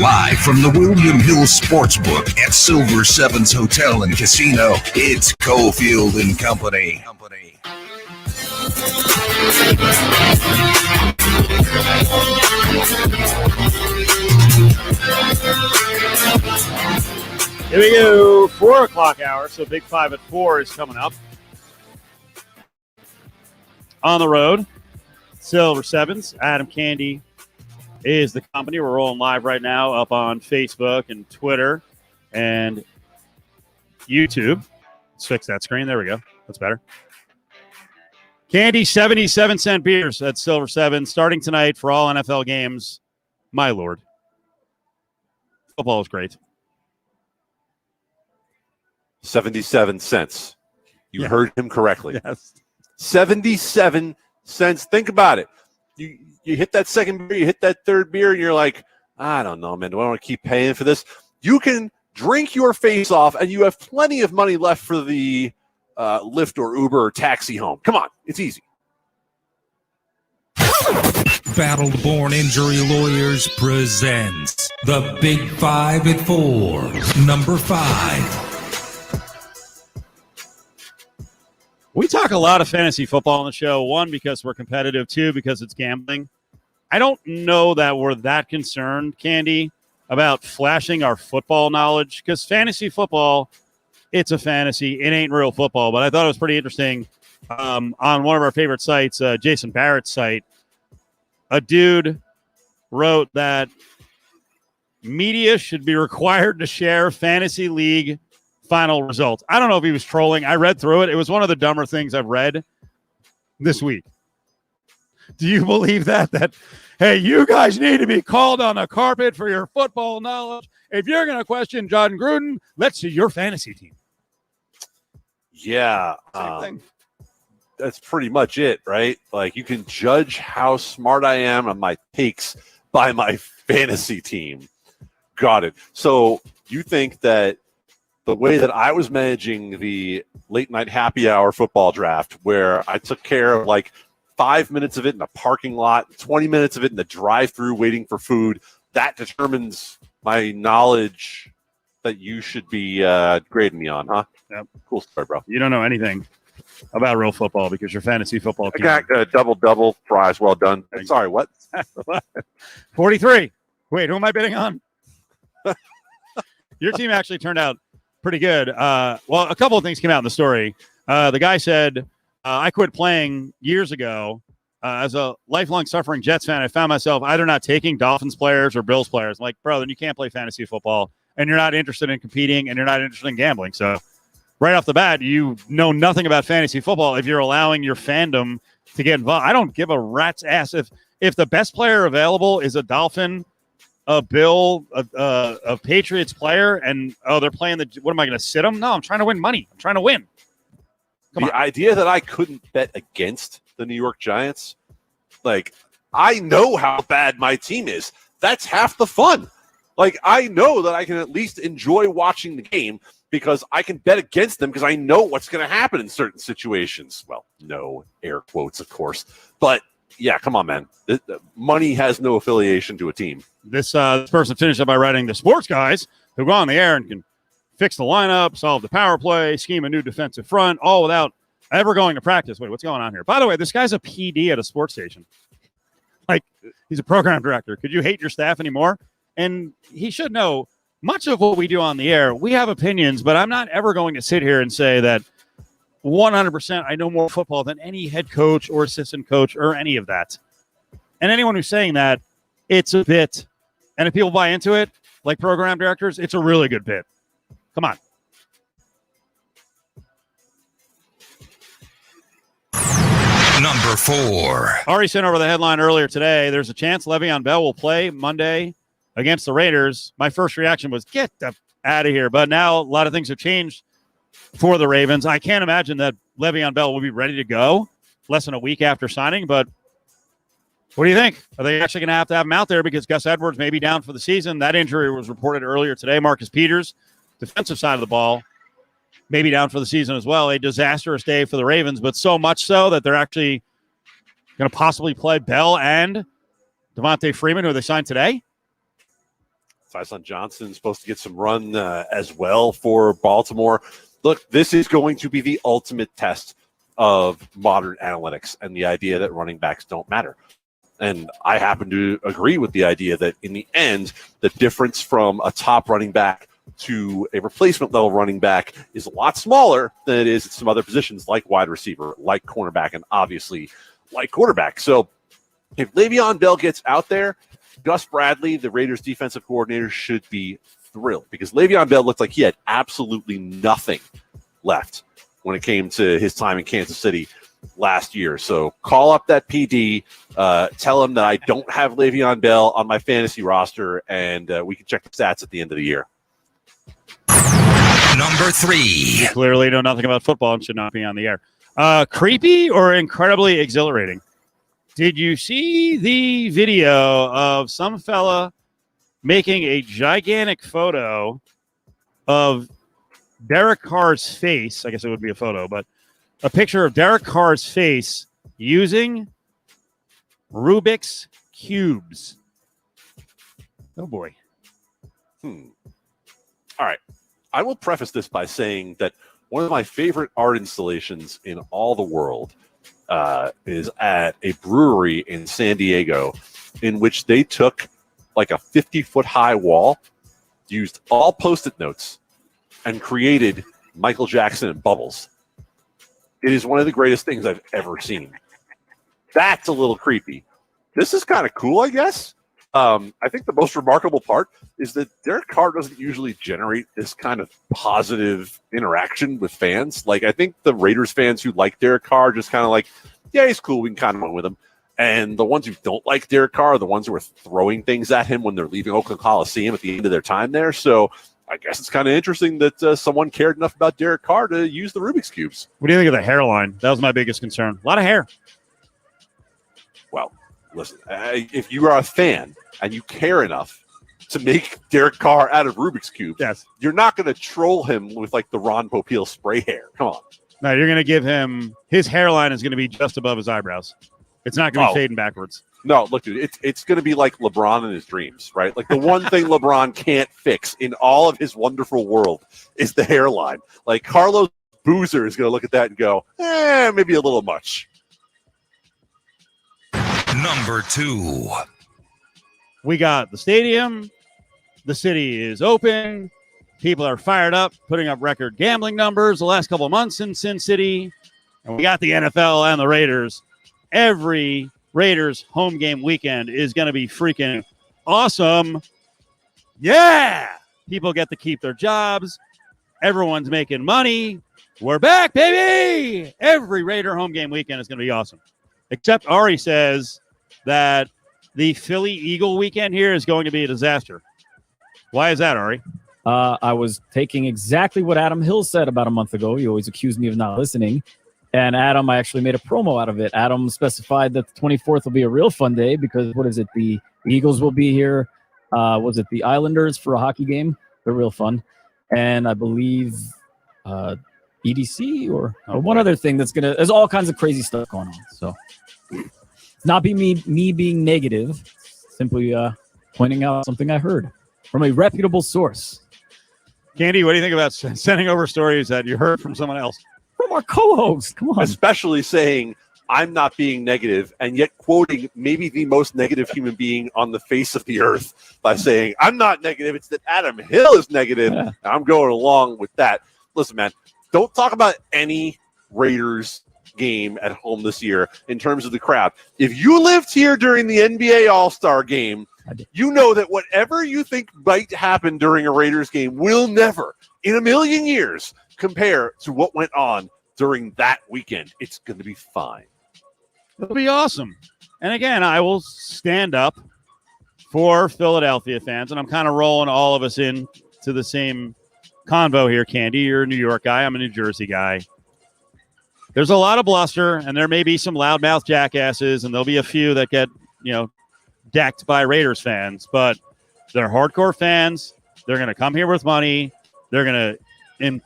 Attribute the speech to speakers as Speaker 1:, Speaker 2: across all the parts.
Speaker 1: Live from the William Hill Sportsbook at Silver Sevens Hotel and Casino, it's Cofield and Company.
Speaker 2: Here we go, 4 o'clock hour, so Big 5 at 4 is coming up. On the road, Silver Sevens, Adam Candee is the company. We're rolling live right now up on Facebook and Twitter and YouTube. Let's fix that screen. There we go. That's better. Candee, 77-cent beers at Silver Sevens, starting tonight for all NFL games. My Lord. Football is great.
Speaker 3: 77 cents. You heard him correctly.
Speaker 2: Yes.
Speaker 3: 77 cents. Think about it. You hit that second beer, you hit that third beer, and you're like, I don't know, man. Do I want to keep paying for this? You can drink your face off, and you have plenty of money left for the Lyft or Uber or taxi home. Come on. It's easy.
Speaker 4: Battle-Born Injury Lawyers presents the Big 5 at 4. Number 5.
Speaker 2: We talk a lot of fantasy football on the show. One, because we're competitive. Two, because it's gambling. I don't know that we're that concerned, Candee, about flashing our football knowledge, because fantasy football, it's a fantasy. It ain't real football. But I thought it was pretty interesting on one of our favorite sites, Jason Barrett's site. A dude wrote that media should be required to share fantasy league final results. I don't know if he was trolling. I read through it. It was one of the dumber things I've read this week. Do you believe that? That, hey, you guys need to be called on the carpet for your football knowledge. If you're going to question John Gruden, let's see your fantasy team.
Speaker 3: Yeah.
Speaker 2: Same thing.
Speaker 3: That's pretty much it, right? Like, you can judge how smart I am on my takes by my fantasy team. Got it. So you think that the way that I was managing the late night happy hour football draft, where I took care of like 5 minutes of it in a parking lot, 20 minutes of it in the drive-through waiting for food, that determines my knowledge that you should be grading me on, huh?
Speaker 2: Yep.
Speaker 3: Cool story, bro.
Speaker 2: You don't know anything about real football because you're fantasy football team.
Speaker 3: I got double fries. Well done. Sorry, what?
Speaker 2: 43. Wait, who am I betting on? Your team actually turned out pretty good. Well, a couple of things came out in the story. The guy said, I quit playing years ago. As a lifelong suffering Jets fan, I found myself either not taking Dolphins players or Bills players. I'm like, bro, then you can't play fantasy football, and you're not interested in competing, and you're not interested in gambling. So right off the bat, you know nothing about fantasy football if you're allowing your fandom to get involved. I don't give a rat's ass if the best player available is a Dolphin, a Bill, a Patriots player, and they're playing what am I going to sit them? No, I'm trying to win money. I'm trying to win.
Speaker 3: The idea that I couldn't bet against the New York Giants, like, I know how bad my team is. That's half the fun. Like, I know that I can at least enjoy watching the game because I can bet against them because I know what's going to happen in certain situations. Well, no air quotes, of course. But, yeah, come on, man. Money has no affiliation to a team.
Speaker 2: This person finished up by writing, the sports guys who go on the air and can fix the lineup, solve the power play, scheme a new defensive front, all without ever going to practice. Wait, what's going on here? By the way, this guy's a PD at a sports station. Like, he's a program director. Could you hate your staff anymore? And he should know much of what we do on the air. We have opinions, but I'm not ever going to sit here and say that 100% I know more football than any head coach or assistant coach or any of that. And anyone who's saying that, it's a bit. And if people buy into it, like program directors, it's a really good bit. Come on.
Speaker 4: Number 4.
Speaker 2: Ari sent over the headline earlier today. There's a chance Le'Veon Bell will play Monday against the Raiders. My first reaction was, get the out of here. But now a lot of things have changed for the Ravens. I can't imagine that Le'Veon Bell will be ready to go less than a week after signing. But what do you think? Are they actually going to have him out there because Gus Edwards may be down for the season? That injury was reported earlier today. Marcus Peters, defensive side of the ball, maybe down for the season as well. A disastrous day for the Ravens, but so much so that they're actually going to possibly play Bell and Devontae Freeman, who they signed today.
Speaker 3: Tyson Johnson's supposed to get some run as well for Baltimore. Look, this is going to be the ultimate test of modern analytics and the idea that running backs don't matter. And I happen to agree with the idea that in the end, the difference from a top running back to a replacement level running back is a lot smaller than it is at some other positions like wide receiver, like cornerback, and obviously like quarterback. So if Le'Veon Bell gets out there, Gus Bradley, the Raiders defensive coordinator, should be thrilled because Le'Veon Bell looked like he had absolutely nothing left when it came to his time in Kansas City last year. So call up that PD, tell him that I don't have Le'Veon Bell on my fantasy roster, and we can check the stats at the end of the year.
Speaker 4: Number 3.
Speaker 2: You clearly know nothing about football and should not be on the air. Creepy or incredibly exhilarating? Did you see the video of some fella making a gigantic photo of Derek Carr's face? I guess it would be a photo, but a picture of Derek Carr's face using Rubik's cubes. Oh, boy.
Speaker 3: All right. I will preface this by saying that one of my favorite art installations in all the world is at a brewery in San Diego, in which they took like a 50-foot high wall, used all Post-it notes, and created Michael Jackson and Bubbles. It is one of the greatest things I've ever seen. That's a little creepy. This is kind of cool, I guess. I think the most remarkable part is that Derek Carr doesn't usually generate this kind of positive interaction with fans. Like, I think the Raiders fans who like Derek Carr just kind of like, yeah, he's cool, we can kind of run with him. And the ones who don't like Derek Carr are the ones who are throwing things at him when they're leaving Oakland Coliseum at the end of their time there. So I guess it's kind of interesting that someone cared enough about Derek Carr to use the Rubik's Cubes.
Speaker 2: What do you think of the hairline? That was my biggest concern. A lot of hair.
Speaker 3: Well, listen, if you are a fan and you care enough to make Derek Carr out of Rubik's Cube,
Speaker 2: yes,
Speaker 3: you're not going to troll him with like the Ron Popeil spray hair. Come on.
Speaker 2: No, you're going to give him his hairline is going to be just above his eyebrows. It's not going to be fading backwards.
Speaker 3: No, look, dude, it's going to be like LeBron in his dreams, right? Like the one thing LeBron can't fix in all of his wonderful world is the hairline. Like Carlos Boozer is going to look at that and go, maybe a little much.
Speaker 4: Number 2.
Speaker 2: We got the stadium. The city is open. People are fired up, putting up record gambling numbers the last couple of months in Sin City. And we got the NFL and the Raiders. Every Raiders home game weekend is going to be freaking awesome. Yeah. People get to keep their jobs. Everyone's making money. We're back, baby. Every Raider home game weekend is going to be awesome. Except Ari says that the Philly Eagle weekend here is going to be a disaster. Why is that, Ari?
Speaker 5: I was taking exactly what Adam Hill said about a month ago. He always accused me of not listening. And Adam, I actually made a promo out of it. Adam specified that the 24th will be a real fun day because, what is it? The Eagles will be here. Was it the Islanders for a hockey game? They're real fun. And I believe EDC or one other thing that's going to – there's all kinds of crazy stuff going on. So it's not be me being negative, simply pointing out something I heard from a reputable source.
Speaker 2: Candee, what do you think about sending over stories that you heard from someone else?
Speaker 5: From our co-host. Come on.
Speaker 3: Especially saying I'm not being negative and yet quoting maybe the most negative human being on the face of the earth by saying I'm not negative. It's that Adam Hill is negative. Yeah. I'm going along with that. Listen, man, don't talk about any Raiders game at home this year in terms of the crowd. If you lived here during the NBA All-Star game, you know that whatever you think might happen during a Raiders game will never in a million years compare to what went on during that weekend. It's going to be fine.
Speaker 2: It'll be awesome. And again, I will stand up for Philadelphia fans, and I'm kind of rolling all of us in to the same convo here, Candee. You're a New York guy. I'm a New Jersey guy. There's a lot of bluster, and there may be some loudmouth jackasses, and there'll be a few that get, decked by Raiders fans, but they're hardcore fans. They're going to come here with money. They're going to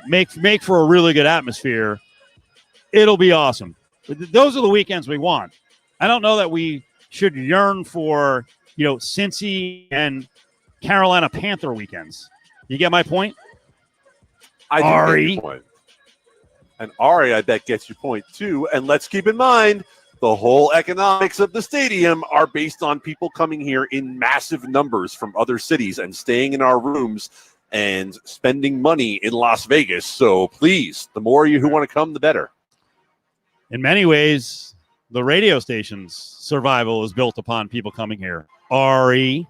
Speaker 2: make for a really good atmosphere. It'll be awesome. Those are the weekends we want. I don't know that we should yearn for, Cincy and Carolina Panther weekends. You get my point?
Speaker 3: I do
Speaker 2: Ari.
Speaker 3: get your point. And Ari, I bet, gets your point too. And let's keep in mind, the whole economics of the stadium are based on people coming here in massive numbers from other cities and staying in our rooms and spending money in Las Vegas. So please, the more you who want to come, the better.
Speaker 2: In many ways, the radio station's survival is built upon people coming here. Ari.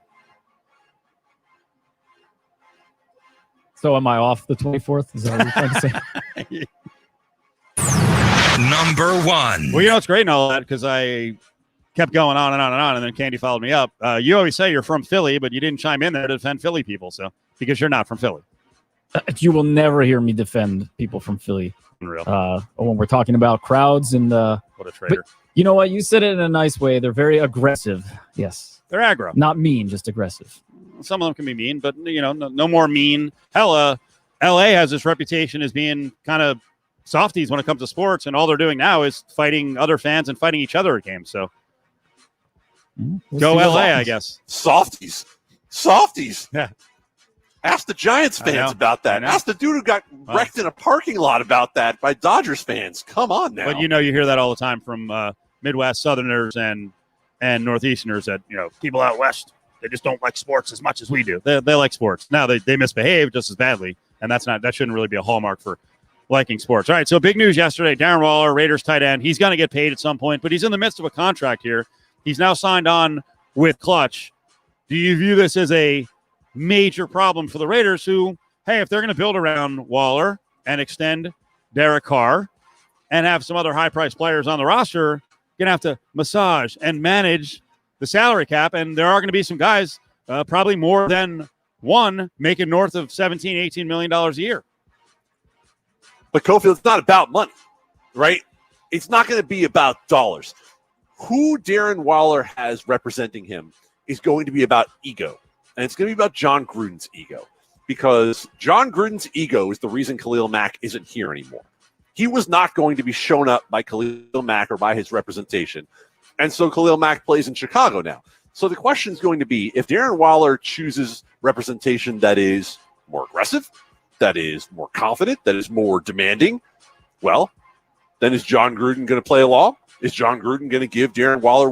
Speaker 5: So am I off the 24th? Is that what you're trying to say?
Speaker 4: Number 1.
Speaker 2: Well, you know, it's great and all that because I kept going on and on and on, and then Candy followed me up. You always say you're from Philly, but you didn't chime in there to defend Philly people, so because you're not from Philly.
Speaker 5: You will never hear me defend people from Philly.
Speaker 2: Unreal.
Speaker 5: When we're talking about crowds and
Speaker 2: What a traitor.
Speaker 5: you know what? You said it in a nice way. They're very aggressive. Yes.
Speaker 2: They're aggro.
Speaker 5: Not mean, just aggressive.
Speaker 2: Some of them can be mean, but, you know, no more mean. Hell, L.A. has this reputation as being kind of softies when it comes to sports, and all they're doing now is fighting other fans and fighting each other at games. So
Speaker 5: We'll
Speaker 2: go
Speaker 5: see what
Speaker 2: LA,
Speaker 5: happens.
Speaker 2: I guess.
Speaker 3: Softies.
Speaker 2: Yeah.
Speaker 3: Ask the Giants
Speaker 2: I know.
Speaker 3: fans about
Speaker 2: I
Speaker 3: that.
Speaker 2: know.
Speaker 3: Ask the dude who got wrecked in a parking lot about that by Dodgers fans. Come on now.
Speaker 2: But you know, you hear that all the time from Midwest Southerners and Northeasterners that, you know, people out west, they just don't like sports as much as we do. They like sports. Now they misbehave just as badly, and that shouldn't really be a hallmark for liking sports. All right, so big news yesterday. Darren Waller, Raiders tight end. He's going to get paid at some point, but he's in the midst of a contract here. He's now signed on with Clutch. Do you view this as a major problem for the Raiders who, hey, if they're going to build around Waller and extend Derek Carr and have some other high-priced players on the roster, going to have to massage and manage the salary cap, and there are going to be some guys, probably more than one, making north of $17, $18 million a year.
Speaker 3: But Cofield, it's not about money, right? It's not going to be about dollars. Who Darren Waller has representing him is going to be about ego. And it's going to be about John Gruden's ego. Because John Gruden's ego is the reason Khalil Mack isn't here anymore. He was not going to be shown up by Khalil Mack or by his representation. And so Khalil Mack plays in Chicago now. So the question is going to be, if Darren Waller chooses representation that is more aggressive, that is more confident, that is more demanding, well, then is John Gruden going to play along? Is John Gruden going to give Darren Waller